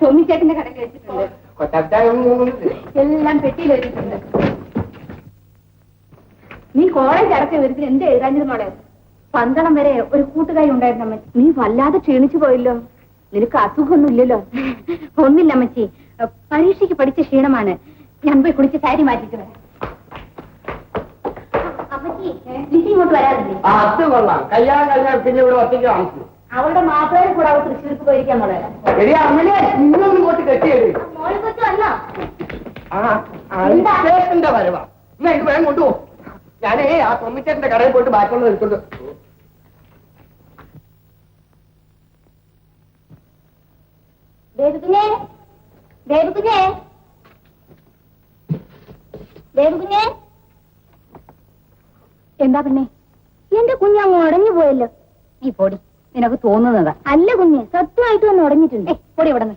ടോമിച്ചേട്ടന്റെ കടയിൽ വെച്ചിട്ടുണ്ട്. എല്ലാം പെട്ടിയിൽ വെച്ചിട്ടുണ്ട്. നീ കോളേജ് അടച്ച വിവരത്തിൽ എന്ത് എഴുതാഞ്ഞത്? പന്തളം വരെ ഒരു കൂട്ടുകാരി ഉണ്ടായിരുന്നു അമ്മച്ചി. നീ വല്ലാതെ ക്ഷീണിച്ചു പോയല്ലോ. നിനക്ക് അസുഖമൊന്നും ഇല്ലല്ലോ? ഒന്നില്ല അമ്മച്ചി, പരീക്ഷയ്ക്ക് പഠിച്ച ക്ഷീണമാണ്. ഞാൻ പോയി കുളിച്ച് സാരി മാറ്റിട്ട് വരാം. അമ്മച്ചി, ലിസി ഇങ്ങോട്ട് വരാറില്ലേ? അത് കൊള്ളാം. കല്യാണം പിന്നെ ഇവിടെ ഒറ്റയ്ക്ക് താമസിച്ചു. അവളുടെ മാപ്പിളയെ കൂടെ അവൾ തൃശ്ശൂർക്ക് പോയിരിക്കാൻ പറയാം. ഇങ്ങോട്ട് കെട്ടിയത് മോളെ കൊച്ചു വന്നോ? ന്റെ വരവാ. എന്നാ ഇത് വേഗം കൊണ്ടുപോകും. ഞാനേ ആ തൊമ്മിച്ചേട്ടന്റെ കടയിൽ പോയിട്ട് ബാക്കിയുള്ളത് എടുത്തോണ്ട്. എന്താ പിന്നെ? എന്റെ കുഞ്ഞങ്ങ് ഉടഞ്ഞു പോയല്ലോ. ഈ പൊടി, നിനക്ക് തോന്നുന്നതാ. അല്ല കുഞ്ഞ്, സത്യമായിട്ട് ഒന്ന് ഉടഞ്ഞിട്ടുണ്ട്. പൊടി ഇവിടെ നിന്ന്